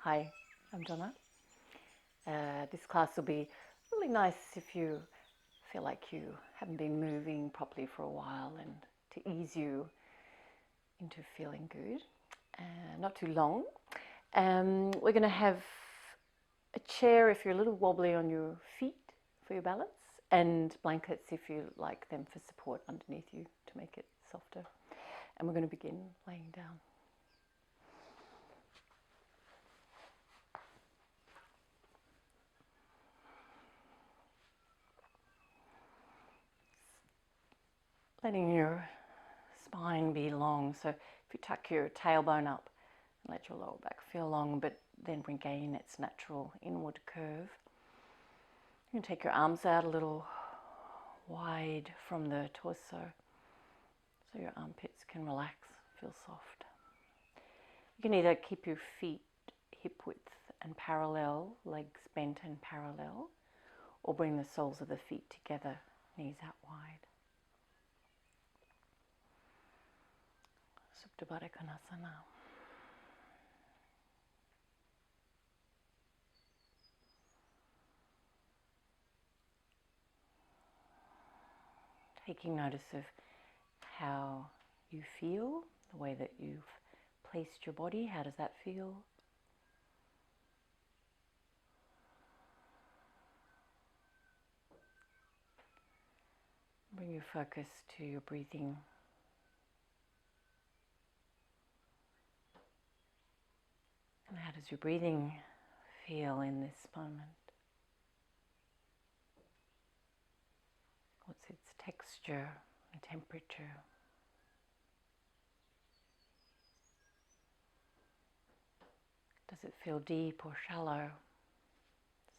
Hi, I'm Donna. This class will be really nice if you feel like you haven't been moving properly for a while, and to ease you into feeling good. Not too long. We're going to have a chair if you're a little wobbly on your feet for your balance, and blankets if you like them for support underneath you to make it softer. And we're going to begin laying down. Letting your spine be long. So if you tuck your tailbone up and let your lower back feel long, but then regain its natural inward curve. You can take your arms out a little wide from the torso so your armpits can relax, feel soft. You can either keep your feet hip width and parallel, legs bent and parallel, or bring the soles of the feet together, knees out wide. Uttanasana. Taking notice of how you feel, the way that you've placed your body. How does that feel? Bring your focus to your breathing. And how does your breathing feel in this moment? What's its texture and temperature? Does it feel deep or shallow?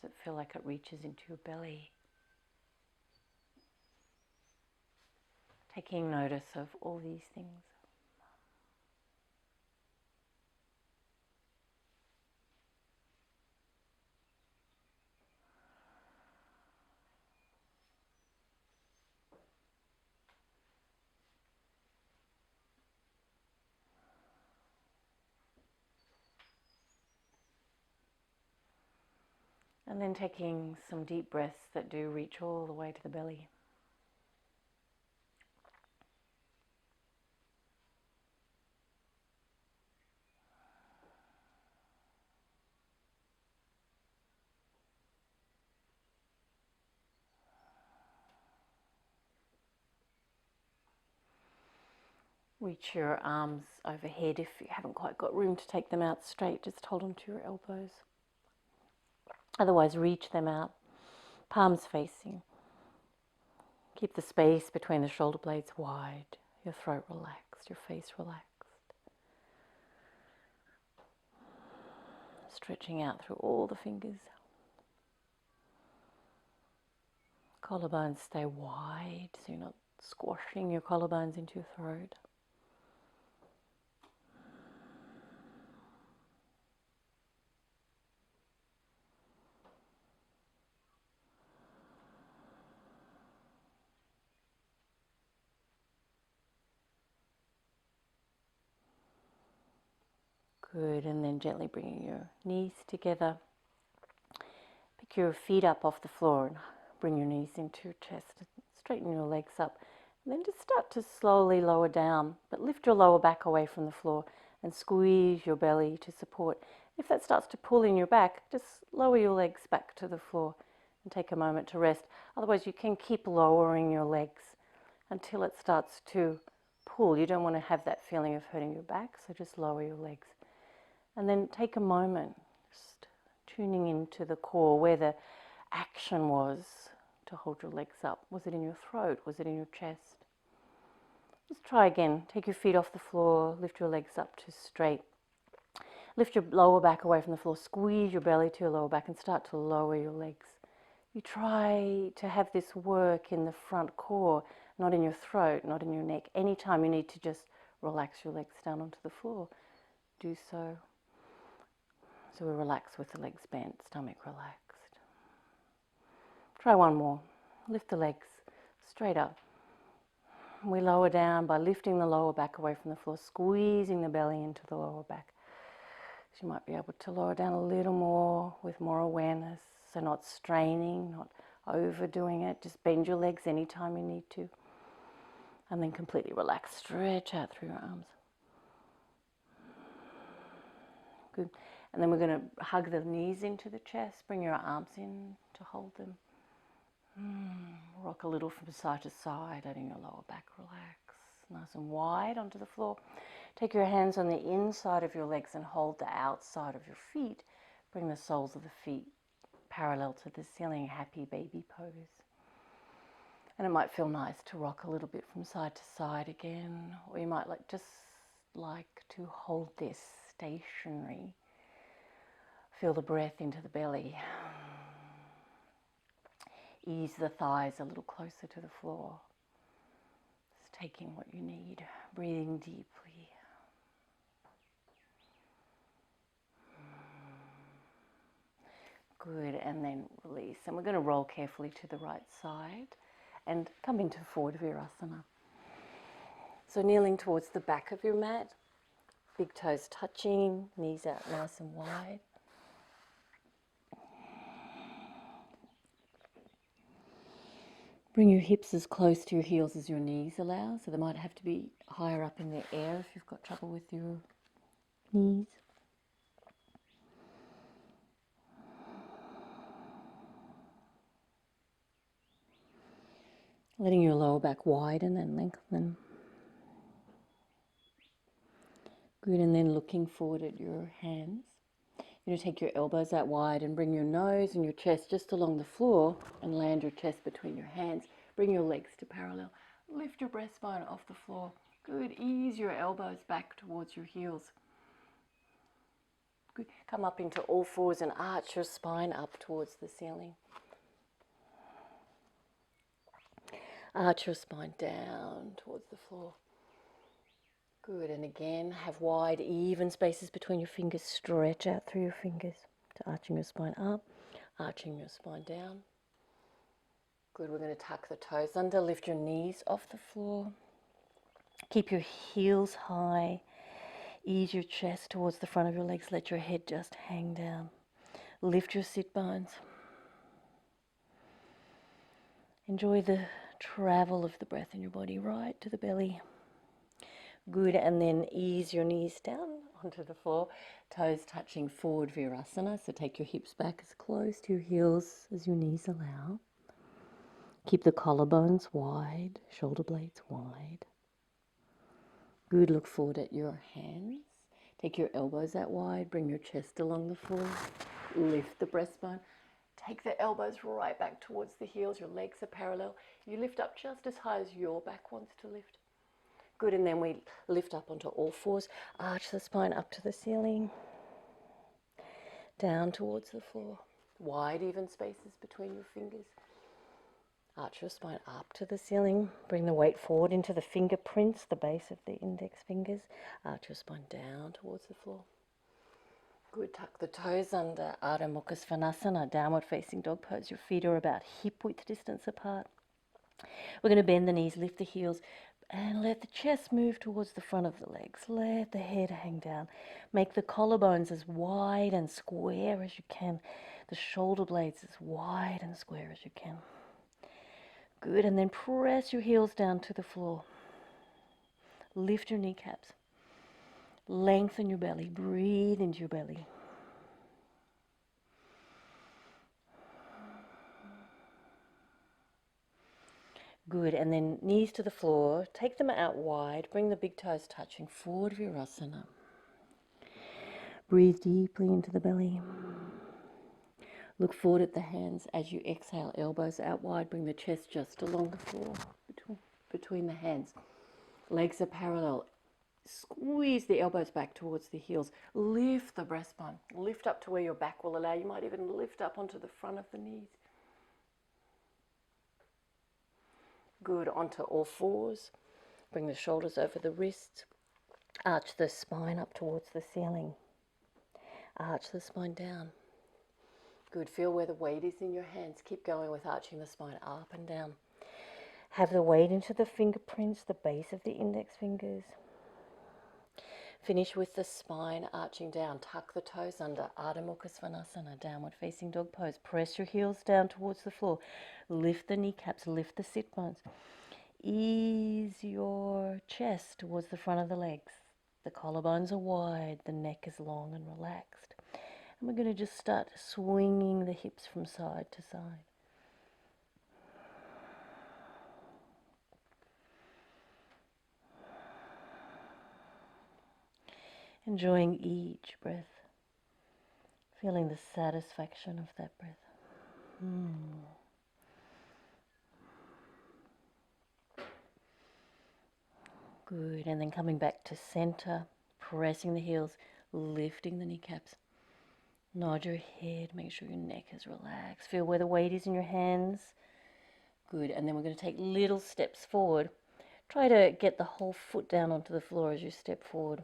Does it feel like it reaches into your belly? Taking notice of all these things. And then taking some deep breaths that do reach all the way to the belly. Reach your arms overhead. If you haven't quite got room to take them out straight, just hold on to your elbows. Otherwise, reach them out, palms facing. Keep the space between the shoulder blades wide, your throat relaxed, your face relaxed. Stretching out through all the fingers. Collarbones stay wide, so you're not squashing your collarbones into your throat. Good, and then gently bringing your knees together. Pick your feet up off the floor and bring your knees into your chest. Straighten your legs up. And then just start to slowly lower down, but lift your lower back away from the floor and squeeze your belly to support. If that starts to pull in your back, just lower your legs back to the floor and take a moment to rest. Otherwise, you can keep lowering your legs until it starts to pull. You don't want to have that feeling of hurting your back, so just lower your legs. And then take a moment, just tuning into the core, where the action was to hold your legs up. Was it in your throat? Was it in your chest? Just try again. Take your feet off the floor, lift your legs up to straight. Lift your lower back away from the floor, squeeze your belly to your lower back and start to lower your legs. You try to have this work in the front core, not in your throat, not in your neck. Anytime you need to just relax your legs down onto the floor, do so. So we relax with the legs bent, stomach relaxed. Try one more. Lift the legs straight up. We lower down by lifting the lower back away from the floor, squeezing the belly into the lower back. So you might be able to lower down a little more with more awareness. So not straining, not overdoing it. Just bend your legs anytime you need to. And then completely relax. Stretch out through your arms. Good. And then we're going to hug the knees into the chest. Bring your arms in to hold them. Rock a little from side to side, letting your lower back relax. Nice and wide onto the floor. Take your hands on the inside of your legs and hold the outside of your feet. Bring the soles of the feet parallel to the ceiling, happy baby pose. And it might feel nice to rock a little bit from side to side again, or you might just like to hold this stationary. Feel the breath into the belly. Ease the thighs a little closer to the floor. Just taking what you need, breathing deeply. Good, and then release. And we're going to roll carefully to the right side and come into forward Virasana. So kneeling towards the back of your mat, big toes touching, knees out nice and wide. Bring your hips as close to your heels as your knees allow, so they might have to be higher up in the air if you've got trouble with your knees. Letting your lower back widen and lengthen. Good, and then looking forward at your hands. You're going to take your elbows out wide and bring your nose and your chest just along the floor and land your chest between your hands. Bring your legs to parallel. Lift your breastbone off the floor. Good, ease your elbows back towards your heels. Good, come up into all fours and arch your spine up towards the ceiling. Arch your spine down towards the floor. Good, and again, have wide, even spaces between your fingers. Stretch out through your fingers to arching your spine up, arching your spine down. Good, we're going to tuck the toes under, lift your knees off the floor. Keep your heels high. Ease your chest towards the front of your legs. Let your head just hang down. Lift your sit bones. Enjoy the travel of the breath in your body right to the belly. Good, and then ease your knees down onto the floor, toes touching forward Virasana. So take your hips back as close to your heels as your knees allow. Keep the collarbones wide, shoulder blades wide. Good, look forward at your hands. Take your elbows out wide, bring your chest along the floor. Lift the breastbone. Take the elbows right back towards the heels. Your legs are parallel. You lift up just as high as your back wants to lift. Good, and then we lift up onto all fours, arch the spine up to the ceiling, down towards the floor, wide even spaces between your fingers. Arch your spine up to the ceiling, bring the weight forward into the fingerprints, the base of the index fingers, arch your spine down towards the floor. Good, tuck the toes under Mukashvanasana, downward facing dog pose. Your feet are about hip width distance apart. We're going to bend the knees, lift the heels, and let the chest move towards the front of the legs. Let the head hang down. Make the collarbones as wide and square as you can. The shoulder blades as wide and square as you can. Good, and then press your heels down to the floor. Lift your kneecaps. Lengthen your belly. Breathe into your belly. Good, and then knees to the floor, take them out wide, bring the big toes touching, forward Virasana. Breathe deeply into the belly. Look forward at the hands as you exhale, elbows out wide, bring the chest just along the floor, between the hands. Legs are parallel. Squeeze the elbows back towards the heels. Lift the breastbone. Lift up to where your back will allow. You might even lift up onto the front of the knees. Good, onto all fours. Bring the shoulders over the wrists. Arch the spine up towards the ceiling. Arch the spine down. Good, feel where the weight is in your hands. Keep going with arching the spine up and down. Have the weight into the fingerprints, the base of the index fingers. Finish with the spine arching down. Tuck the toes under. Ardha Mukashvanasana, downward facing dog pose. Press your heels down towards the floor. Lift the kneecaps, lift the sit bones. Ease your chest towards the front of the legs. The collarbones are wide, the neck is long and relaxed. And we're going to just start swinging the hips from side to side. Enjoying each breath, feeling the satisfaction of that breath. Good, and then coming back to center, pressing the heels, lifting the kneecaps. Nod your head, make sure your neck is relaxed. Feel where the weight is in your hands. Good, and then we're going to take little steps forward. Try to get the whole foot down onto the floor as you step forward.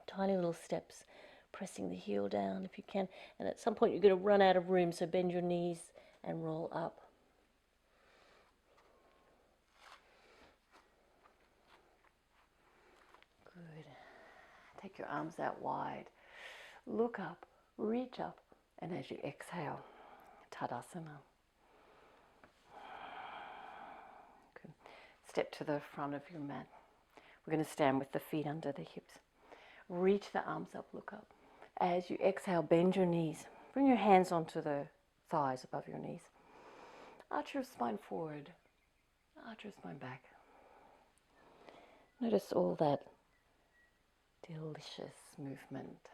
Tiny little steps, pressing the heel down if you can. And at some point you're going to run out of room, so bend your knees and roll up. Good. Take your arms out wide. Look up, reach up, and as you exhale, Tadasana. Good. Step to the front of your mat. We're going to stand with the feet under the hips. Reach the arms up, look up. As you exhale, bend your knees. Bring your hands onto the thighs above your knees. Arch your spine forward. Arch your spine back. Notice all that delicious movement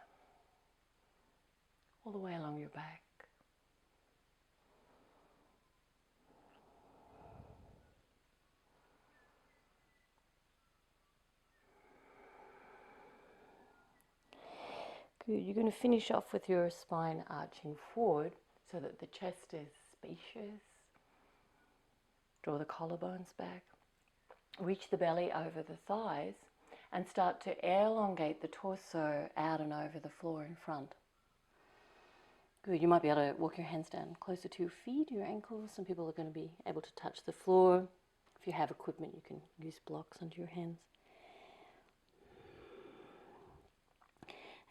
all the way along your back. Good. You're going to finish off with your spine arching forward so that the chest is spacious. Draw the collarbones back. Reach the belly over the thighs and start to elongate the torso out and over the floor in front. Good. You might be able to walk your hands down closer to your feet, your ankles. Some people are going to be able to touch the floor. If you have equipment, you can use blocks under your hands.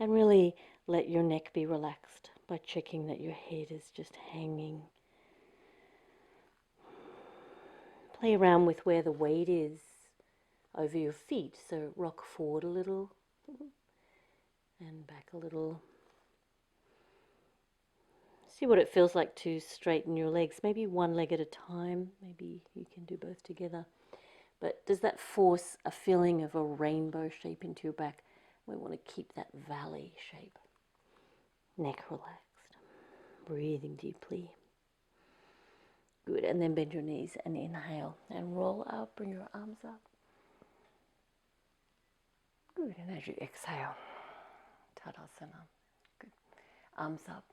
And really let your neck be relaxed by checking that your head is just hanging. Play around with where the weight is over your feet. So rock forward a little and back a little. See what it feels like to straighten your legs, maybe one leg at a time. Maybe you can do both together. But does that force a feeling of a rainbow shape into your back? We want to keep that valley shape. Neck relaxed. Breathing deeply. Good. And then bend your knees and inhale. And roll up. Bring your arms up. Good. And as you exhale, Tadasana. Good. Arms up.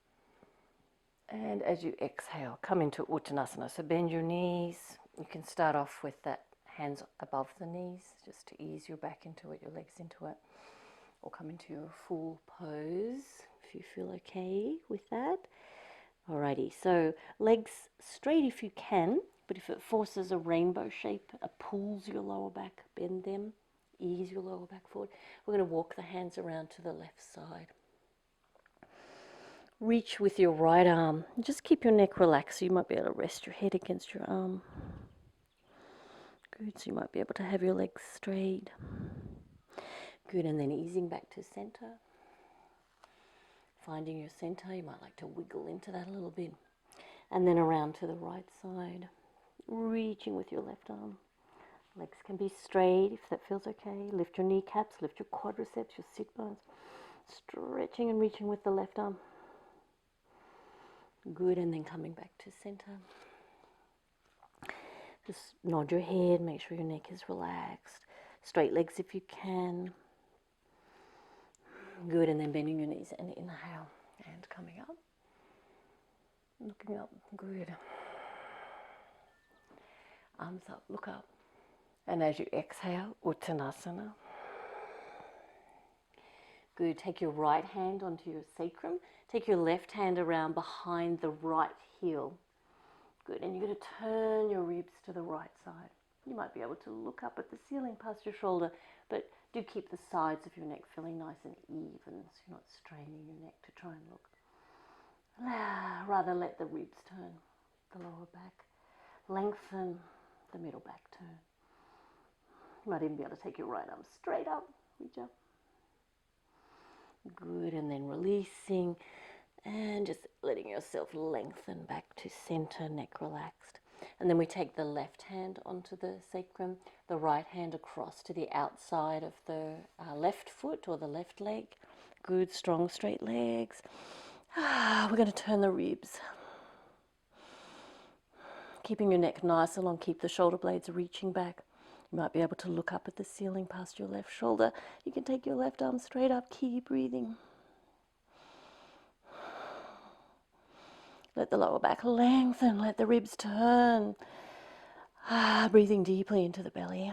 And as you exhale, come into Uttanasana. So bend your knees. You can start off with that hands above the knees, just to ease your back into it, your legs into it. Or come into your full pose if you feel okay with that. Alrighty, so legs straight if you can, but if it forces a rainbow shape, pulls your lower back, bend them, ease your lower back forward. We're going to walk the hands around to the left side. Reach with your right arm. Just keep your neck relaxed, so you might be able to rest your head against your arm. Good, so you might be able to have your legs straight. Good, and then easing back to center. Finding your center, you might like to wiggle into that a little bit. And then around to the right side. Reaching with your left arm. Legs can be straight if that feels okay. Lift your kneecaps, lift your quadriceps, your sit bones. Stretching and reaching with the left arm. Good, and then coming back to center. Just nod your head, make sure your neck is relaxed. Straight legs if you can. Good, and then bending your knees and inhale. And coming up. Looking up, good. Arms up, look up. And as you exhale, Uttanasana. Good, take your right hand onto your sacrum. Take your left hand around behind the right heel. Good, and you're going to turn your ribs to the right side. You might be able to look up at the ceiling past your shoulder, but do keep the sides of your neck feeling nice and even, so you're not straining your neck to try and look. Rather let the ribs turn, the lower back. Lengthen the middle back turn. You might even be able to take your right arm straight up, reach up. Good, and then releasing and just letting yourself lengthen back to center, neck relaxed. And then we take the left hand onto the sacrum, the right hand across to the outside of the left foot or the left leg. Good, strong, straight legs. We're going to turn the ribs. Keeping your neck nice and long, keep the shoulder blades reaching back. You might be able to look up at the ceiling past your left shoulder. You can take your left arm straight up, keep breathing. Let the lower back lengthen, let the ribs turn. Breathing deeply into the belly.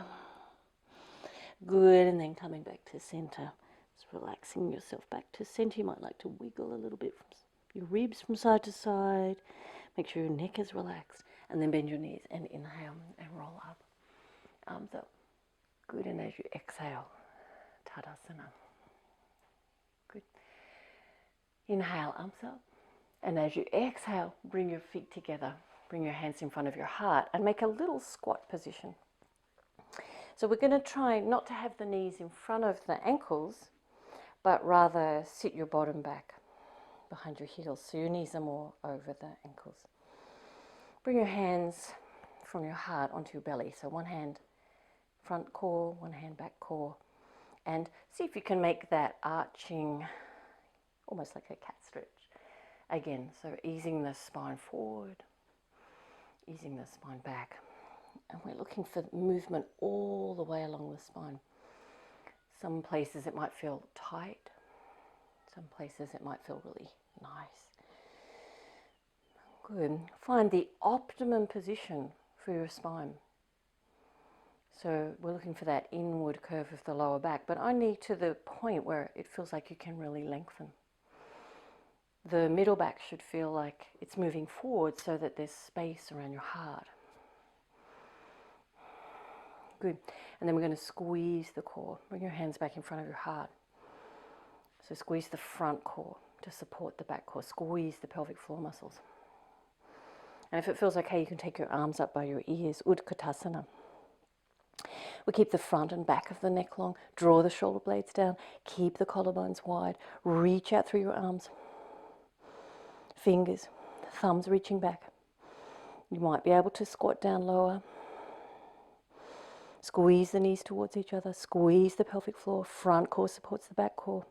Good, and then coming back to center. Just relaxing yourself back to center. You might like to wiggle a little bit from your ribs from side to side. Make sure your neck is relaxed. And then bend your knees and inhale and roll up. Arms up. Good, and as you exhale, Tadasana. Good. Inhale, arms up. And as you exhale, bring your feet together. Bring your hands in front of your heart and make a little squat position. So we're going to try not to have the knees in front of the ankles, but rather sit your bottom back behind your heels so your knees are more over the ankles. Bring your hands from your heart onto your belly. So one hand front core, one hand back core. And see if you can make that arching, almost like a cat stretch. Again, so easing the spine forward, easing the spine back. And we're looking for movement all the way along the spine. Some places it might feel tight. Some places it might feel really nice. Good. Find the optimum position for your spine. So we're looking for that inward curve of the lower back, but only to the point where it feels like you can really lengthen. The middle back should feel like it's moving forward so that there's space around your heart. Good. And then we're going to squeeze the core. Bring your hands back in front of your heart. So squeeze the front core to support the back core. Squeeze the pelvic floor muscles. And if it feels okay, you can take your arms up by your ears. Uttanasana. We keep the front and back of the neck long. Draw the shoulder blades down. Keep the collarbones wide. Reach out through your arms. Fingers, thumbs reaching back. You might be able to squat down lower. Squeeze the knees towards each other. Squeeze the pelvic floor. Front core supports the back core.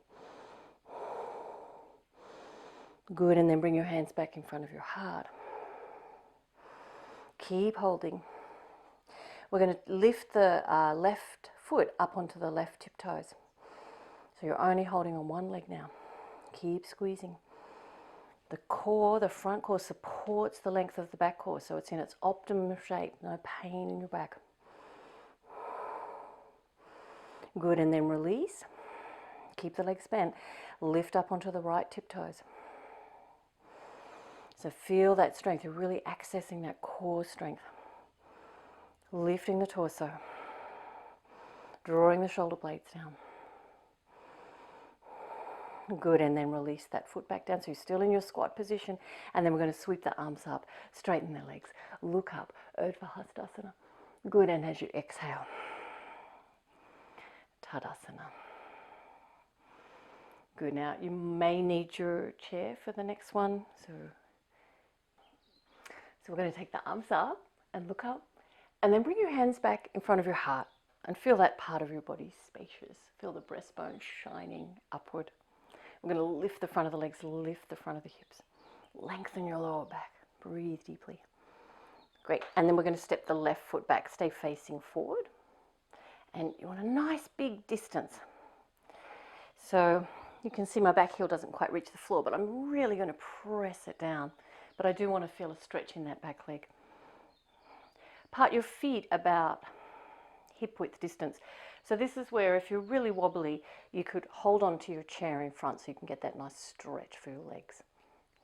Good, and then bring your hands back in front of your heart. Keep holding. We're going to lift the left foot up onto the left tip toes. So you're only holding on one leg now. Keep squeezing. The core, the front core supports the length of the back core, so it's in its optimum shape. No pain in your back. Good, and then release. Keep the legs bent. Lift up onto the right tip toes. So feel that strength. You're really accessing that core strength. Lifting the torso. Drawing the shoulder blades down. Good, and then release that foot back down. So you're still in your squat position. And then we're going to sweep the arms up. Straighten the legs. Look up. Urdhva Hastasana. Good, and as you exhale, Tadasana. Good, now you may need your chair for the next one. So we're going to take the arms up and look up. And then bring your hands back in front of your heart. And feel that part of your body spacious. Feel the breastbone shining upward. We're going to lift the front of the legs, lift the front of the hips. Lengthen your lower back. Breathe deeply. Great. And then we're going to step the left foot back. Stay facing forward. And you want a nice big distance. So you can see my back heel doesn't quite reach the floor, but I'm really going to press it down. But I do want to feel a stretch in that back leg. Part your feet about hip width distance. So this is where, if you're really wobbly, you could hold on to your chair in front so you can get that nice stretch for your legs.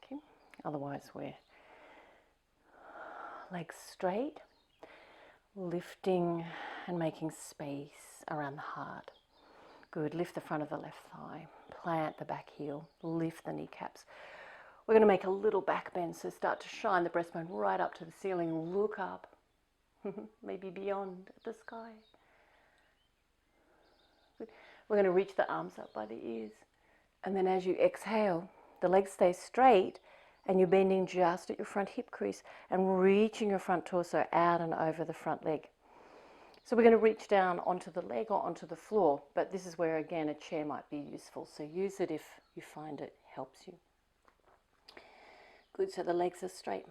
Okay. Otherwise, we're legs straight, Lifting and making space around the heart. Good. Lift the front of the left thigh. Plant the back heel. Lift the kneecaps. We're going to make a little back bend, so start to shine the breastbone right up to the ceiling. Look up, maybe beyond the sky. Good. We're going to reach the arms up by the ears. And then as you exhale, the legs stay straight and you're bending just at your front hip crease and reaching your front torso out and over the front leg. So we're going to reach down onto the leg or onto the floor, but this is where again a chair might be useful. So use it if you find it helps you. Good, so the legs are straight.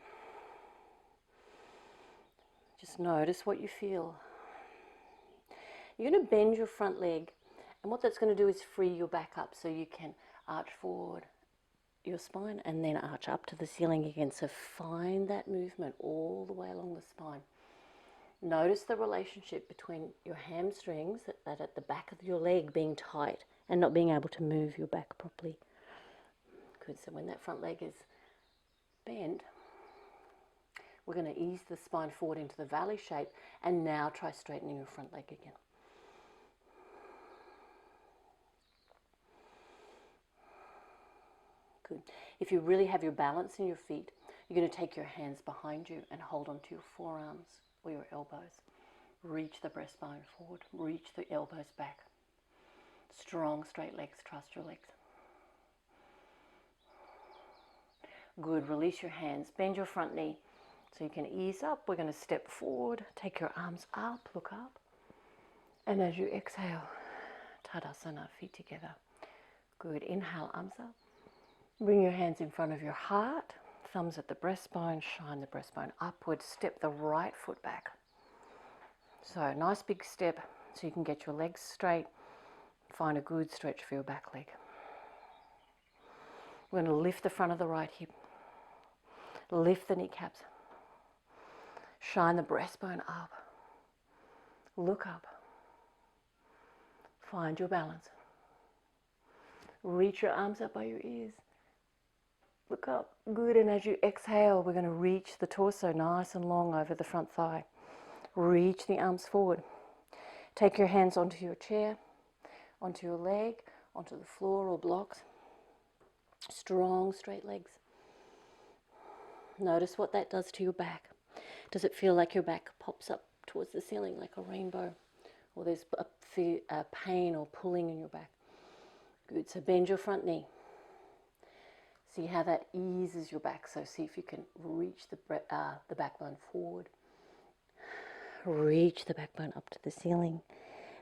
Just notice what you feel. You're going to bend your front leg, and what that's going to do is free your back up so you can arch forward your spine and then arch up to the ceiling again. So find that movement all the way along the spine. Notice the relationship between your hamstrings, that at the back of your leg being tight and not being able to move your back properly. Good, so when that front leg is bent, we're going to ease the spine forward into the valley shape, and now try straightening your front leg again. Good. If you really have your balance in your feet, you're going to take your hands behind you and hold onto your forearms or your elbows. Reach the breastbone forward, reach the elbows back. Strong, straight legs, trust your legs. Good, release your hands, bend your front knee so you can ease up. We're going to step forward, take your arms up, look up. And as you exhale, Tadasana, feet together. Good, inhale, arms up. Bring your hands in front of your heart, thumbs at the breastbone, shine the breastbone upwards, step the right foot back. So nice big step so you can get your legs straight. Find a good stretch for your back leg. We're going to lift the front of the right hip. Lift the kneecaps. Shine the breastbone up. Look up. Find your balance. Reach your arms up by your ears. Look up. Good. And as you exhale, we're going to reach the torso nice and long over the front thigh. Reach the arms forward. Take your hands onto your chair, onto your leg, onto the floor or blocks. Strong, straight legs. Notice what that does to your back. Does it feel like your back pops up towards the ceiling like a rainbow? Or there's a pain or pulling in your back? Good, so bend your front knee. See how that eases your back. So see if you can reach the backbone forward. Reach the backbone up to the ceiling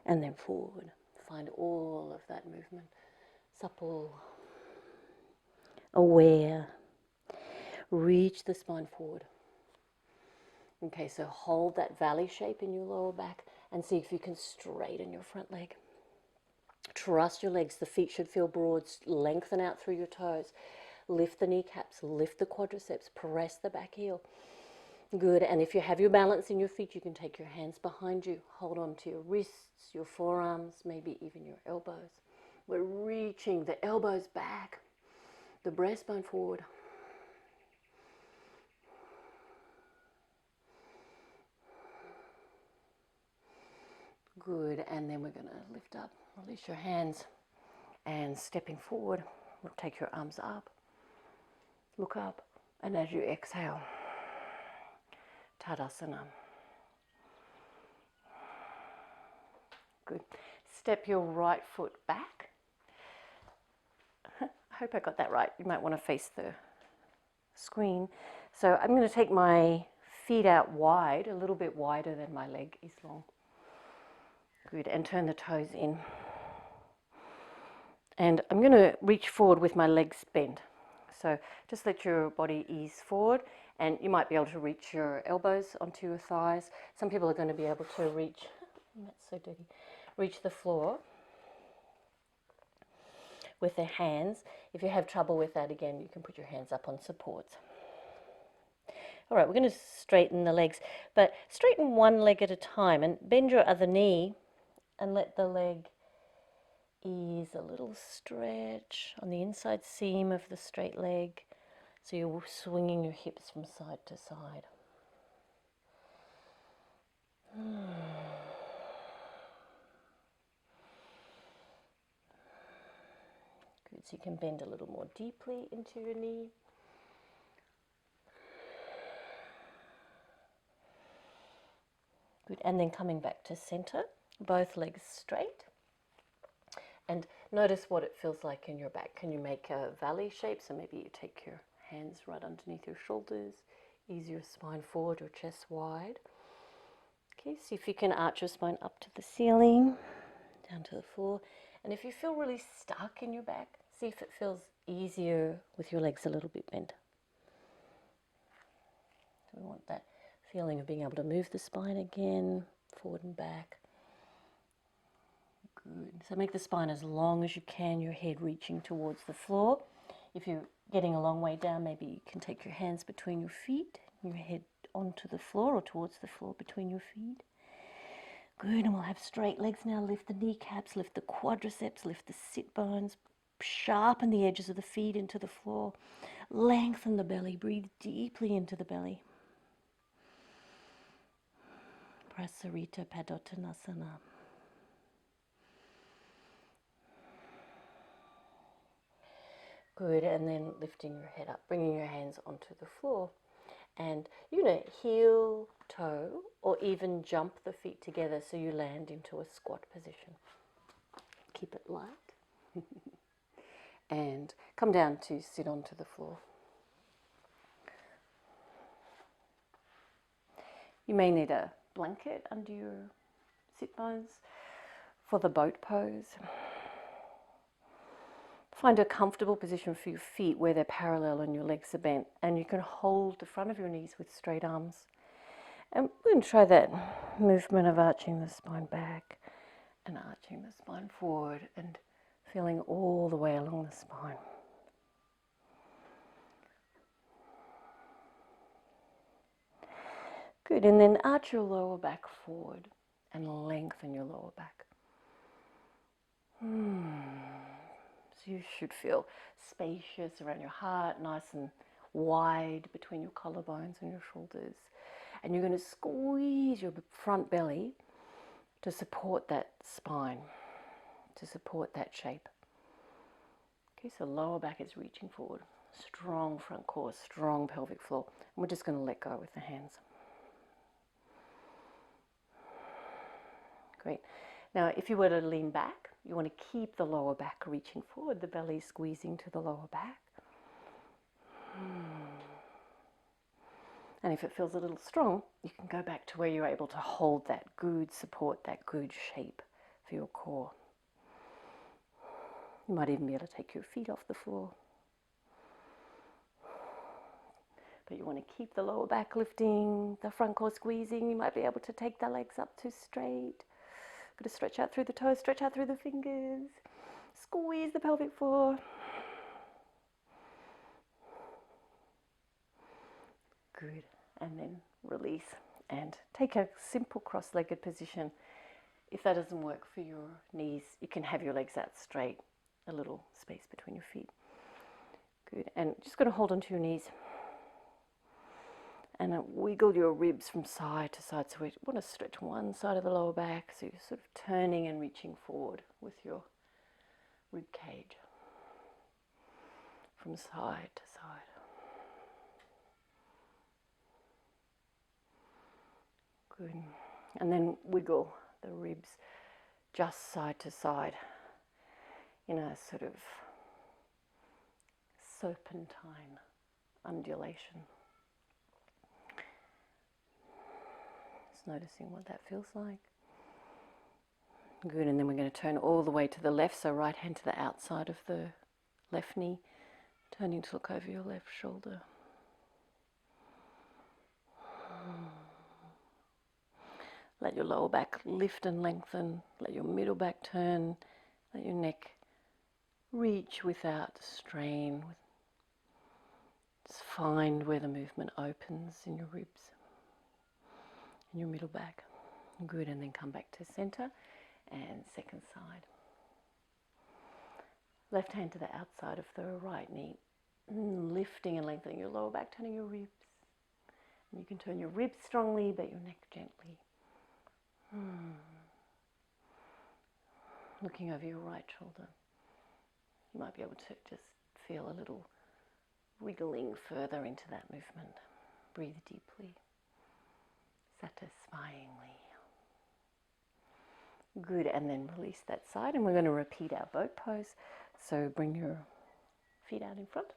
and then forward. Find all of that movement. Supple, aware. Reach the spine forward. Okay, so hold that valley shape in your lower back and see if you can straighten your front leg. Trust your legs. The feet should feel broad. Lengthen out through your toes. Lift the kneecaps. Lift the quadriceps. Press the back heel. Good. And if you have your balance in your feet, you can take your hands behind you. Hold on to your wrists, your forearms, maybe even your elbows. We're reaching the elbows back, the breastbone forward. Good, and then we're going to lift up, release your hands, and stepping forward, we'll take your arms up, look up, and as you exhale, Tadasana. Good. Step your right foot back. I hope I got that right. You might want to face the screen. So I'm going to take my feet out wide, a little bit wider than my leg is long. Good, and turn the toes in. And I'm going to reach forward with my legs bent. So just let your body ease forward, and you might be able to reach your elbows onto your thighs. Some people are going to be able to reach, that's so dirty, reach the floor with their hands. If you have trouble with that, again, you can put your hands up on supports. All right, we're going to straighten the legs, but straighten one leg at a time and bend your other knee and let the leg ease a little stretch on the inside seam of the straight leg. So you're swinging your hips from side to side. Good, so you can bend a little more deeply into your knee. Good, and then coming back to center, both legs straight. And notice what it feels like in your back. Can you make a valley shape? So maybe you take your hands right underneath your shoulders, ease your spine forward, your chest wide. Okay, see if you can arch your spine up to the ceiling, down to the floor. And if you feel really stuck in your back, see if it feels easier with your legs a little bit bent. So we want that feeling of being able to move the spine again, forward and back. Good. So make the spine as long as you can, your head reaching towards the floor. If you're getting a long way down, maybe you can take your hands between your feet, your head onto the floor or towards the floor between your feet. Good, and we'll have straight legs now. Lift the kneecaps, lift the quadriceps, lift the sit bones, sharpen the edges of the feet into the floor. Lengthen the belly, breathe deeply into the belly. Prasarita Padottanasana. Good, and then lifting your head up, bringing your hands onto the floor. And you're going to heel, toe, or even jump the feet together so you land into a squat position. Keep it light. And come down to sit onto the floor. You may need a blanket under your sit bones for the boat pose. Find a comfortable position for your feet where they're parallel and your legs are bent, and you can hold the front of your knees with straight arms. And we're going to try that movement of arching the spine back and arching the spine forward and feeling all the way along the spine. Good, and then arch your lower back forward and lengthen your lower back. So you should feel spacious around your heart, nice and wide between your collarbones and your shoulders. And you're going to squeeze your front belly to support that spine, to support that shape. Okay, so lower back is reaching forward. Strong front core, strong pelvic floor. And we're just going to let go with the hands. Great. Now, if you were to lean back, you want to keep the lower back reaching forward, the belly squeezing to the lower back. And if it feels a little strong, you can go back to where you're able to hold that good support, that good shape for your core. You might even be able to take your feet off the floor. But you want to keep the lower back lifting, the front core squeezing. You might be able to take the legs up to straight. Got to stretch out through the toes, stretch out through the fingers. Squeeze the pelvic floor. Good. And then release and take a simple cross-legged position. If that doesn't work for your knees, you can have your legs out straight, a little space between your feet. Good. And just going to hold onto your knees and wiggle your ribs from side to side. So we want to stretch one side of the lower back, so you're sort of turning and reaching forward with your rib cage from side to side. Good. And then wiggle the ribs just side to side in a sort of serpentine undulation. Just noticing what that feels like. Good, and then we're going to turn all the way to the left, so right hand to the outside of the left knee, turning to look over your left shoulder. Let your lower back lift and lengthen. Let your middle back turn. Let your neck reach without strain. Just find where the movement opens in your ribs and your middle back. Good, and then come back to center and second side. Left hand to the outside of the right knee. Lifting and lengthening your lower back, turning your ribs. And you can turn your ribs strongly, but your neck gently. Looking over your right shoulder, you might be able to just feel a little wriggling further into that movement. Breathe deeply, satisfyingly. Good, and then release that side, and we're going to repeat our boat pose. So bring your feet out in front.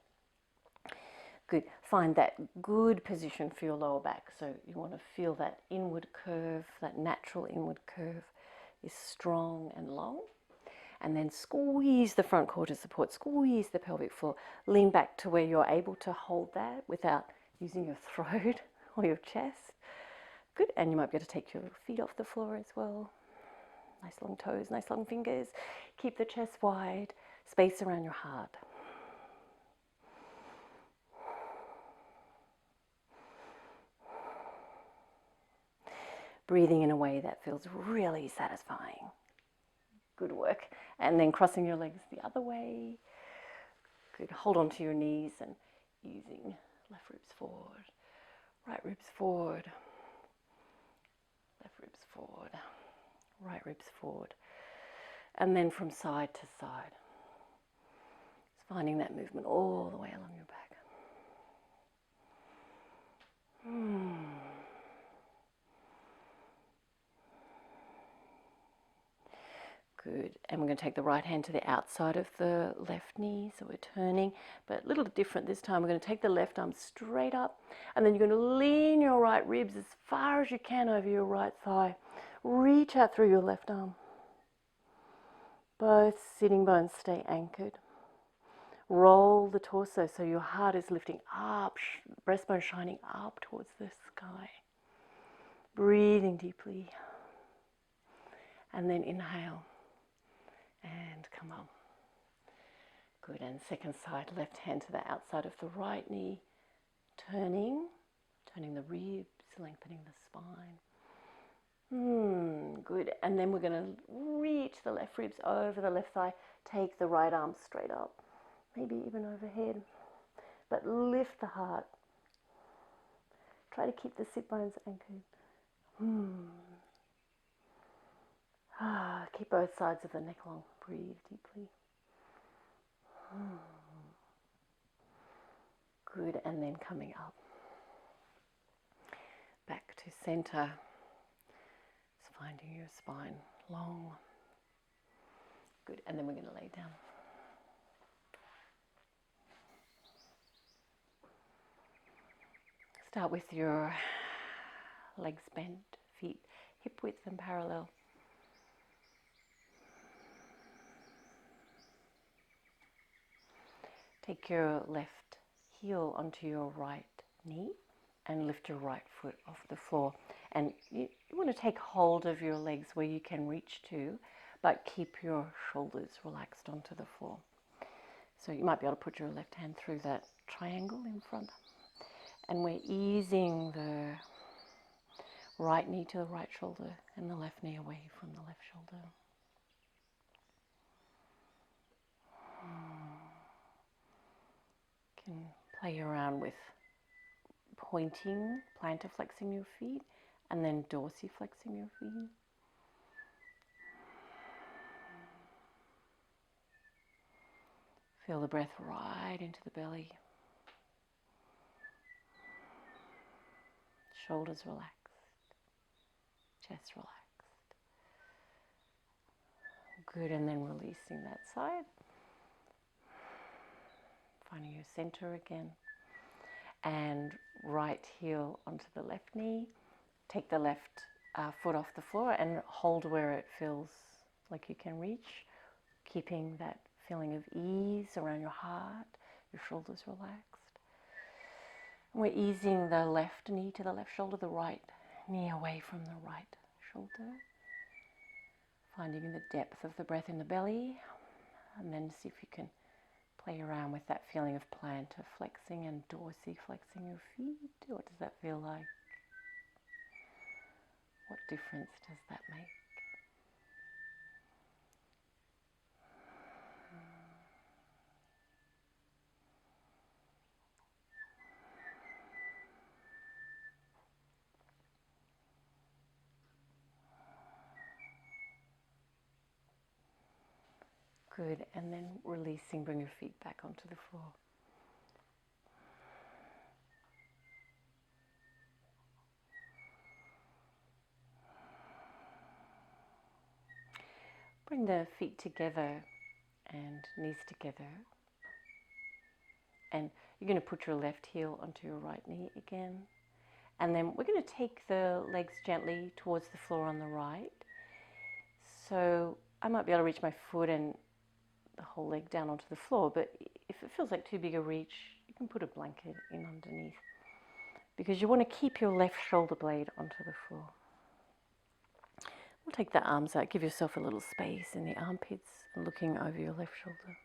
Good. Find that good position for your lower back. So you want to feel that inward curve, that natural inward curve is strong and long. And then squeeze the front core to support, squeeze the pelvic floor. Lean back to where you're able to hold that without using your throat or your chest. Good, and you might be able to take your feet off the floor as well. Nice long toes, nice long fingers. Keep the chest wide, space around your heart. Breathing in a way that feels really satisfying. Good work. And then crossing your legs the other way. Good. Hold on to your knees and using left ribs forward, right ribs forward, left ribs forward, right ribs forward. And then from side to side. Just finding that movement all the way along your back. Good, and we're going to take the right hand to the outside of the left knee, so we're turning, but a little different this time. We're going to take the left arm straight up, and then you're going to lean your right ribs as far as you can over your right thigh. Reach out through your left arm. Both sitting bones stay anchored. Roll the torso so your heart is lifting up, breastbone shining up towards the sky. Breathing deeply, and then inhale. And come up. Good, and second side, left hand to the outside of the right knee. Turning the ribs, lengthening the spine. Good, and then we're going to reach the left ribs over the left thigh. Take the right arm straight up, maybe even overhead. But lift the heart. Try to keep the sit bones anchored. Keep both sides of the neck long. Breathe deeply. Good, and then coming up. Back to center. Just finding your spine long. Good, and then we're going to lay down. Start with your legs bent, feet hip width and parallel. Take your left heel onto your right knee and lift your right foot off the floor. And you want to take hold of your legs where you can reach to, but keep your shoulders relaxed onto the floor. So you might be able to put your left hand through that triangle in front. And we're easing the right knee to the right shoulder and the left knee away from the left shoulder. You can play around with pointing, plantar flexing your feet, and then dorsiflexing your feet. Feel the breath right into the belly. Shoulders relaxed, chest relaxed. Good, and then releasing that side. Finding your center again. And right heel onto the left knee. Take the left foot off the floor and hold where it feels like you can reach, keeping that feeling of ease around your heart, your shoulders relaxed. And we're easing the left knee to the left shoulder, the right knee away from the right shoulder. Finding the depth of the breath in the belly, and then see if you can play around with that feeling of plantar flexing and dorsiflexing your feet. What does that feel like? What difference does that make? Good, and then releasing, bring your feet back onto the floor. Bring the feet together and knees together. And you're going to put your left heel onto your right knee again. And then we're going to take the legs gently towards the floor on the right. So I might be able to reach my foot and the whole leg down onto the floor, but if it feels like too big a reach, you can put a blanket in underneath, because you want to keep your left shoulder blade onto the floor. We'll take the arms out, give yourself a little space in the armpits and looking over your left shoulder.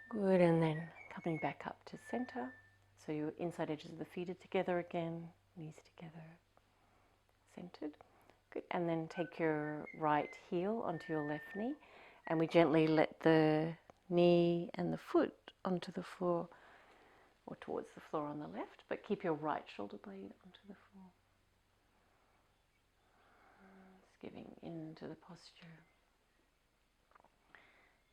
Good, and then coming back up to center. So your inside edges of the feet are together again, knees together, centered. Good, and then take your right heel onto your left knee, and we gently let the knee and the foot onto the floor, or towards the floor on the left, but keep your right shoulder blade onto the floor. Just giving into the posture.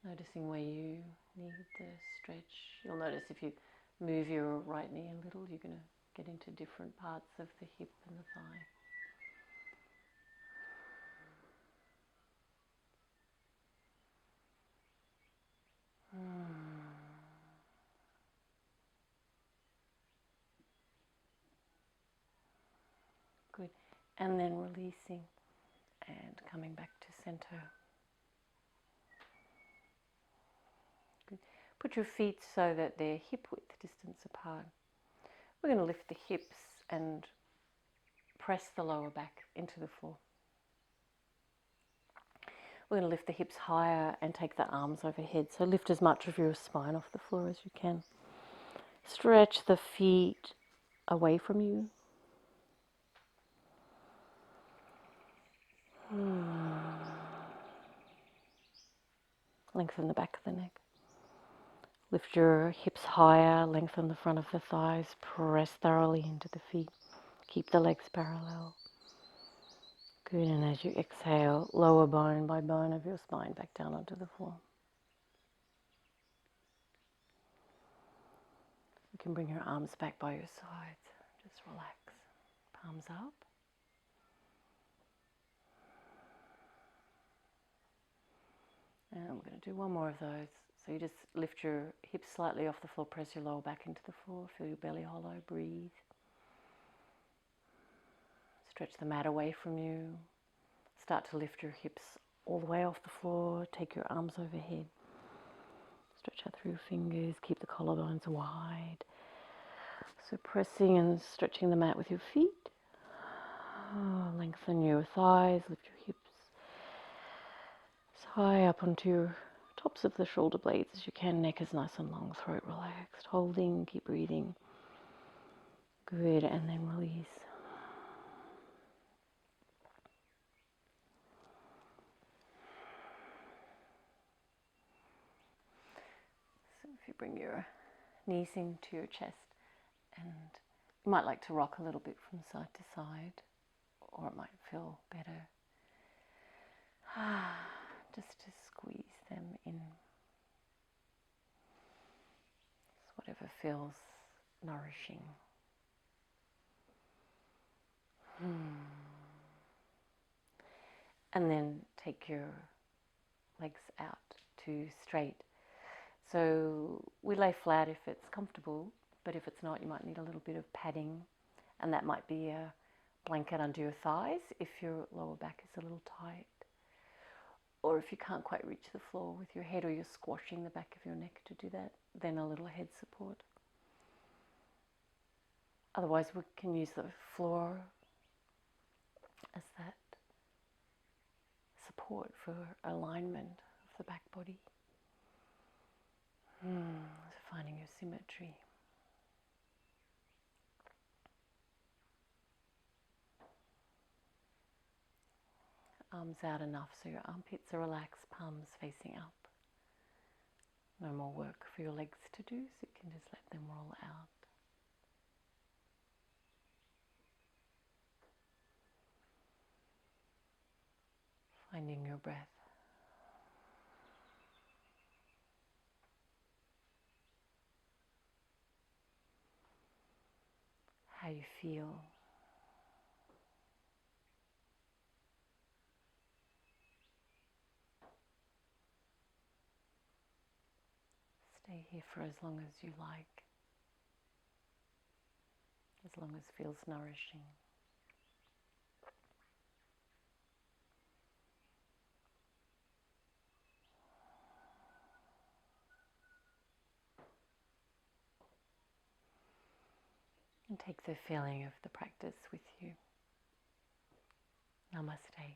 Noticing where you need the stretch. You'll notice if you move your right knee a little, you're going to get into different parts of the hip and the thigh. Good. And then releasing and coming back to center. Good. Put your feet so that they're hip width distance apart. We're going to lift the hips and press the lower back into the floor. We're going to lift the hips higher and take the arms overhead. So lift as much of your spine off the floor as you can. Stretch the feet away from you. Lengthen the back of the neck. Lift your hips higher, lengthen the front of the thighs, press thoroughly into the feet. Keep the legs parallel. Good, and as you exhale, lower bone by bone of your spine back down onto the floor. You can bring your arms back by your sides. Just relax. Palms up. And we're going to do one more of those. So you just lift your hips slightly off the floor, press your lower back into the floor, feel your belly hollow, breathe. Stretch the mat away from you. Start to lift your hips all the way off the floor, take your arms overhead. Stretch out through your fingers, keep the collarbones wide. So pressing and stretching the mat with your feet. Lengthen your thighs, lift your hips as high up onto your tops of the shoulder blades as you can. Neck is nice and long, throat relaxed. Holding, keep breathing. Good, and then release. So if you bring your knees into your chest, and you might like to rock a little bit from side to side, or it might feel better just to squeeze them in. Just whatever feels nourishing. And then take your legs out to straight. So we lay flat if it's comfortable, but if it's not, you might need a little bit of padding, and that might be a blanket under your thighs if your lower back is a little tight. Or if you can't quite reach the floor with your head, or you're squashing the back of your neck to do that, then a little head support. Otherwise, we can use the floor as that support for alignment of the back body. So finding your symmetry. Arms out enough so your armpits are relaxed, palms facing up. No more work for your legs to do, so you can just let them roll out. Finding your breath. How you feel. Stay here for as long as you like, as long as it feels nourishing. And take the feeling of the practice with you. Namaste.